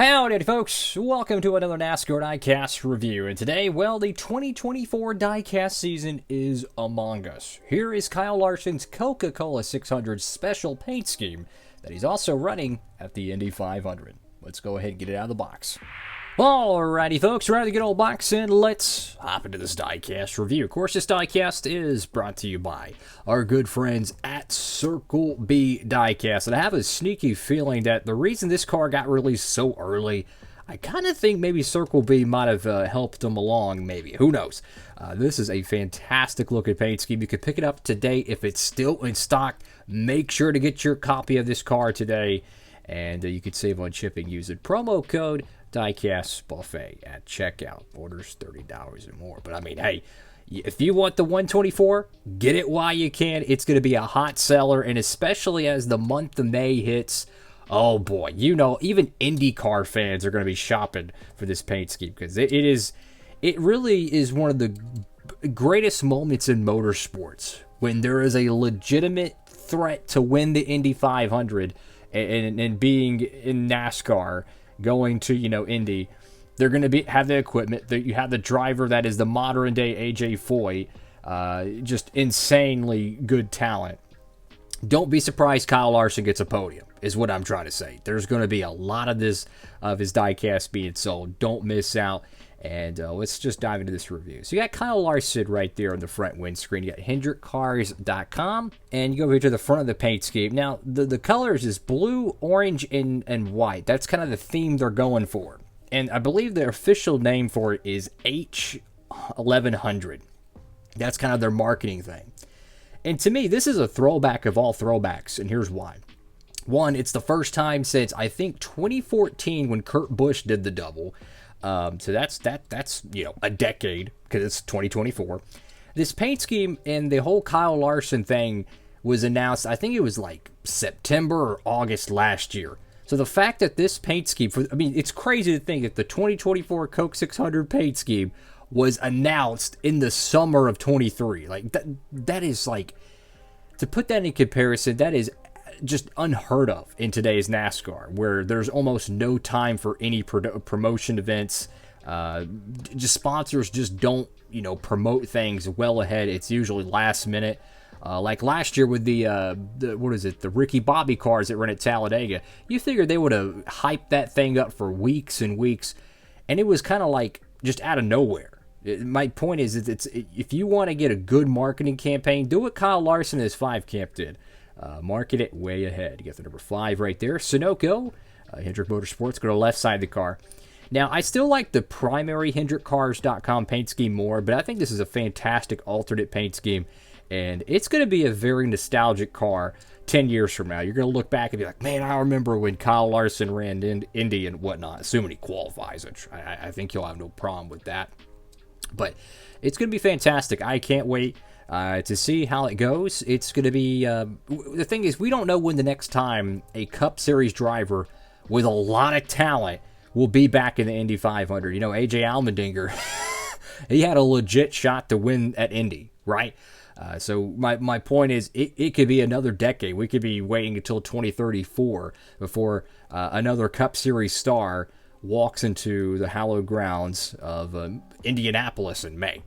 Howdy folks, welcome to another Nascar Diecast review, and today, well, the 2024 Diecast season is among us. Here is Kyle Larson's Coca-Cola 600 special paint scheme that he's also running at the Indy 500. Let's go ahead and get it out of the box. Alrighty folks, we're out of the good old box and let's hop into this Diecast review. Of course, this Diecast is brought to you by our good friends at Circle B Diecast. And I have a sneaky feeling that the reason this car got released so early, I kind of think maybe Circle B might have helped them along, maybe. Who knows? This is a fantastic looking paint scheme. You can pick it up today if it's still in stock. Make sure to get your copy of this car today. And you can save on shipping using promo code Diecastbuffet at checkout. Orders $30 or more. But I mean, hey, if you want the 124, get it while you can. It's going to be a hot seller, and especially as the month of May hits, oh boy, you know, even IndyCar fans are going to be shopping for this paint scheme because it really is one of the greatest moments in motorsports when there is a legitimate threat to win the Indy 500 and being in NASCAR. Going to, Indy, they're going to have the equipment. You have the driver that is the modern day AJ Foyt, just insanely good talent. Don't be surprised Kyle Larson gets a podium, is what I'm trying to say. There's going to be a lot of his diecast being sold. Don't miss out. And let's just dive into this review. So you got Kyle Larson right there on the front windscreen. You got HendrickCars.com, and you go over to the front of the paint scheme. Now, the colors is blue, orange, and white. That's kind of the theme they're going for. And I believe their official name for it is H1100. That's kind of their marketing thing. And to me, this is a throwback of all throwbacks, and here's why. One, it's the first time since, I think, 2014 when Kurt Busch did the double. So that's a decade because it's 2024. This paint scheme and the whole Kyle Larson thing was announced, I think it was like September or August last year. So the fact that this paint scheme, it's crazy to think that the 2024 Coke 600 paint scheme was announced in the summer of 23. Like that is like, to put that in comparison, that is just unheard of in today's NASCAR, where there's almost no time for any promotion events. Just sponsors just don't, promote things well ahead. It's usually last minute. Like last year with the Ricky Bobby cars that ran at Talladega. You figured they would have hyped that thing up for weeks and weeks, and it was kind of like just out of nowhere. My point is, if you want to get a good marketing campaign, do what Kyle Larson and his 5 Camp did. Market it way ahead. You get the number 5 right there. Sunoco, Hendrick Motorsports, go to the left side of the car. Now, I still like the primary HendrickCars.com paint scheme more, but I think this is a fantastic alternate paint scheme, and it's going to be a very nostalgic car 10 years from now. You're going to look back and be like, man, I remember when Kyle Larson ran Indy and whatnot, assuming he qualifies, which I think he'll have no problem with that. But it's going to be fantastic. I can't wait to see how it goes. It's going to be, the thing is, we don't know when the next time a Cup Series driver with a lot of talent will be back in the Indy 500. AJ Allmendinger, he had a legit shot to win at Indy, right? So my point is, it could be another decade. We could be waiting until 2034 before another Cup Series star walks into the hallowed grounds of Indianapolis in May.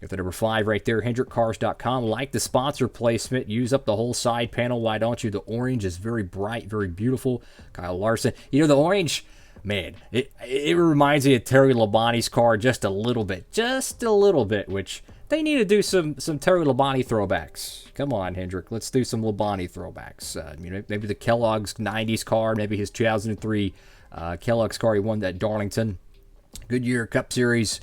Got the number 5 right there, HendrickCars.com. Like the sponsor placement. Use up the whole side panel. Why don't you? The orange is very bright, very beautiful. Kyle Larson. The orange, man, it reminds me of Terry Labonte's car just a little bit. Just a little bit, which they need to do some Terry Labonte throwbacks. Come on, Hendrick. Let's do some Labonte throwbacks. Maybe the Kellogg's 90s car, maybe his 2003 Kellogg's car. He won that Darlington Goodyear Cup Series.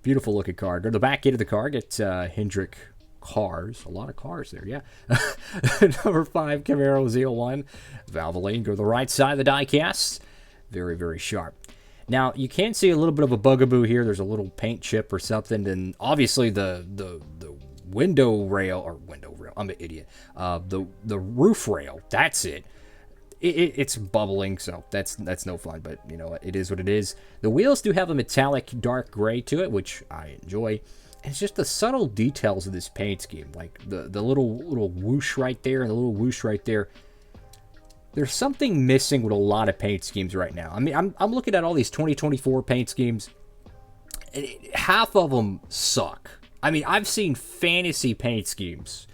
Beautiful looking car. Go to the back end of the car. Get Hendrick Cars. A lot of cars there, yeah. Number 5 Camaro Z01 Valvoline. Go to the right side of the diecast. Very, very sharp. Now, you can see a little bit of a bugaboo here. There's a little paint chip or something. And obviously the window rail, I'm an idiot. The roof rail, that's it. It's bubbling, so that's no fun, but you know what, it is what it is. The wheels do have a metallic dark gray to it, which I enjoy. And it's just the subtle details of this paint scheme, like the little whoosh right there and the little whoosh right there. there's something missing with a lot of paint schemes right now. I mean, I'm looking at all these 2024 paint schemes, and half of them suck. I mean, I've seen fantasy paint schemes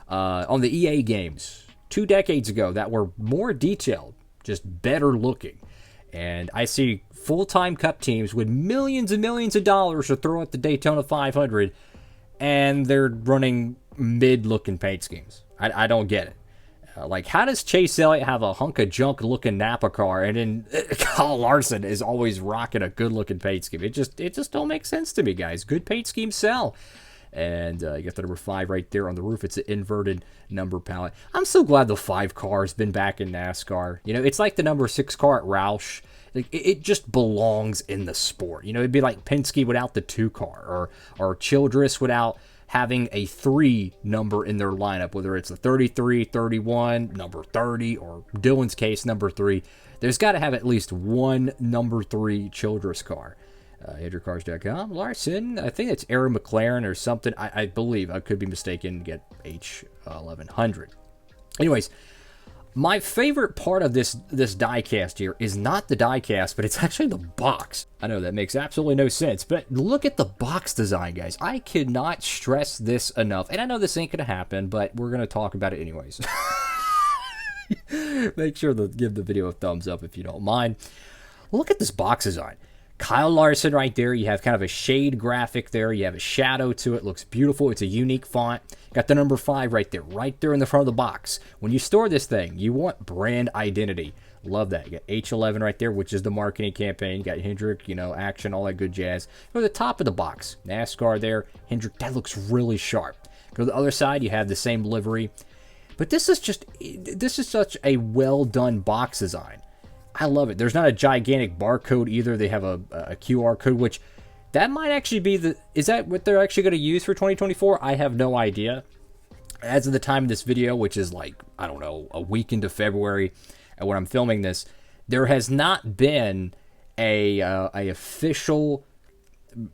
on the EA games 2 decades ago that were more detailed, just better looking. And I see full-time cup teams with millions and millions of dollars to throw at the Daytona 500, and they're running mid-looking paint schemes. I don't get it. Like, how does Chase Elliott have a hunk of junk-looking Napa car, and then Kyle Larson is always rocking a good-looking paint scheme? It just don't make sense to me, guys. Good paint schemes sell. And you got the number 5 right there on the roof. It's an inverted number palette. I'm so glad the 5 car has been back in NASCAR. You know, it's like the number 6 car at Roush. Like, it just belongs in the sport. You know, it'd be like Penske without the 2 car, or Childress without having a 3 number in their lineup, whether it's a 33, 31, number 30, or Dylan's case, number 3. There's got to have at least one number 3 Childress car. HendrickCars.com. Larson, I think it's Aaron McLaren or something. I believe. I could be mistaken. Get H1100. Anyways, my favorite part of this diecast here is not the diecast, but it's actually the box. I know that makes absolutely no sense, but look at the box design, guys. I cannot stress this enough. And I know this ain't going to happen, but we're going to talk about it anyways. Make sure to give the video a thumbs up if you don't mind. Look at this box design. Kyle Larson right there. You have kind of a shade graphic there. You have a shadow to it. Looks beautiful. It's a unique font. Got the number 5 right there in the front of the box. When you store this thing, you want brand identity. Love that. You got H11 right there, which is the marketing campaign. You got Hendrick, you know, action, all that good jazz. Go to the top of the box. NASCAR there. Hendrick, that looks really sharp. Go to the other side. You have the same livery. But this is such a well-done box design. I love it. There's not a gigantic barcode either. They have a QR code, which that might actually be is that what they're actually going to use for 2024? I have no idea. As of the time of this video, which is like, I don't know, a week into February, and when I'm filming this, there has not been a official,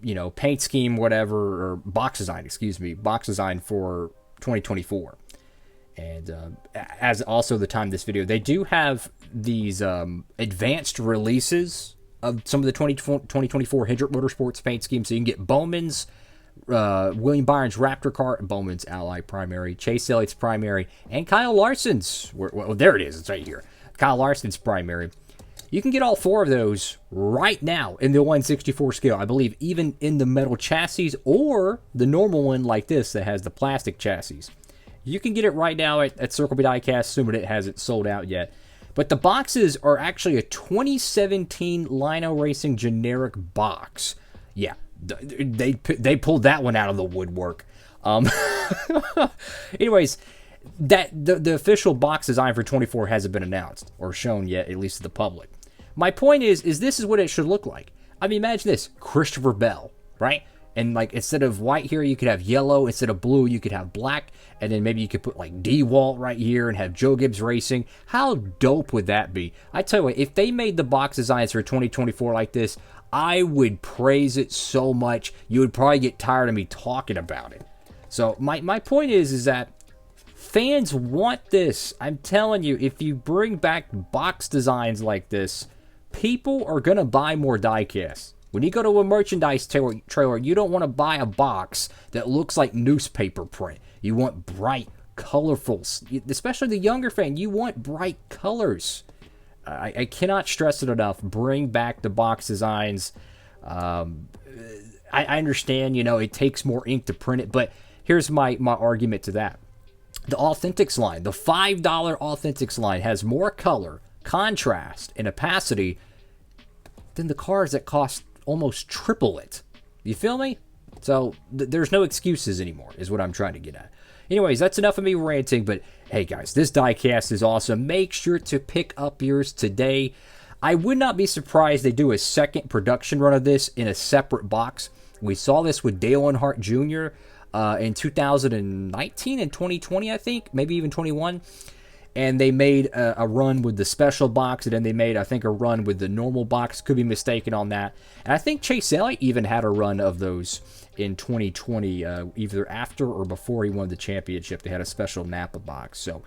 you know, paint scheme, whatever, or box design for 2024. And as also the time of this video, they do have these advanced releases of some of the 2024 Hendrick Motorsports paint schemes. So you can get Bowman's, William Byron's Raptor car, Bowman's Ally primary, Chase Elliott's primary, and Kyle Larson's, well, there it is, it's right here, Kyle Larson's primary. You can get all 4 of those right now in the 1/64 scale. I believe even in the metal chassis or the normal one like this that has the plastic chassis. You can get it right now at Circle B Diecast, assuming it hasn't sold out yet. But the boxes are actually a 2017 Lino Racing generic box. Yeah, they pulled that one out of the woodwork. Anyways, the official box design for 24 hasn't been announced or shown yet, at least to the public. My point is this is what it should look like. I mean, imagine this: Christopher Bell, right? And like, instead of white here, you could have yellow. Instead of blue, you could have black. And then maybe you could put like D-Walt right here and have Joe Gibbs Racing. How dope would that be? I tell you what, if they made the box designs for 2024 like this, I would praise it so much. You would probably get tired of me talking about it. So my point is that fans want this. I'm telling you, if you bring back box designs like this, people are going to buy more diecasts. When you go to a merchandise trailer, you don't want to buy a box that looks like newspaper print. You want bright, colorful, especially the younger fan, you want bright colors. I cannot stress it enough. Bring back the box designs. I understand, you know, it takes more ink to print it, but here's my argument to that. The Authentics line, the $5 Authentics line, has more color, contrast, and opacity than the cars that cost almost triple it. You feel me? So there's no excuses anymore, is what I'm trying to get at. Anyways, that's enough of me ranting, but hey guys, this diecast is awesome. Make sure to pick up yours today. I would not be surprised they do a second production run of this in a separate box. We saw this with Dale Earnhardt Jr. In 2019 and 2020, I think, maybe even 21. And they made a run with the special box, and then they made, I think, a run with the normal box. Could be mistaken on that. And I think Chase Elliott even had a run of those in 2020, either after or before he won the championship. They had a special Napa box. So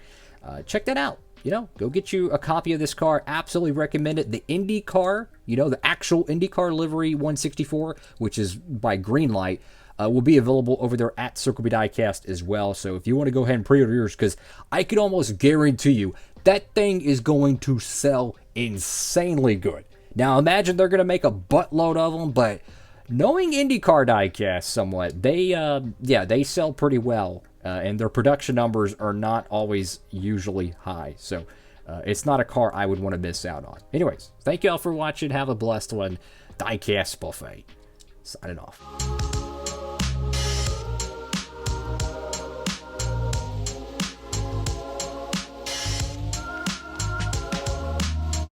check that out. go get you a copy of this car. Absolutely recommend it. The Indy car, the actual IndyCar livery 164, which is by Greenlight, will be available over there at Circle B Diecast as well. So if you want to go ahead and pre-order yours, because I can almost guarantee you that thing is going to sell insanely good. Now imagine they're going to make a buttload of them, but knowing IndyCar Diecast somewhat, they sell pretty well, and their production numbers are not always usually high. So it's not a car I would want to miss out on. Anyways, thank you all for watching. Have a blessed one. Diecast Buffet. Signing off.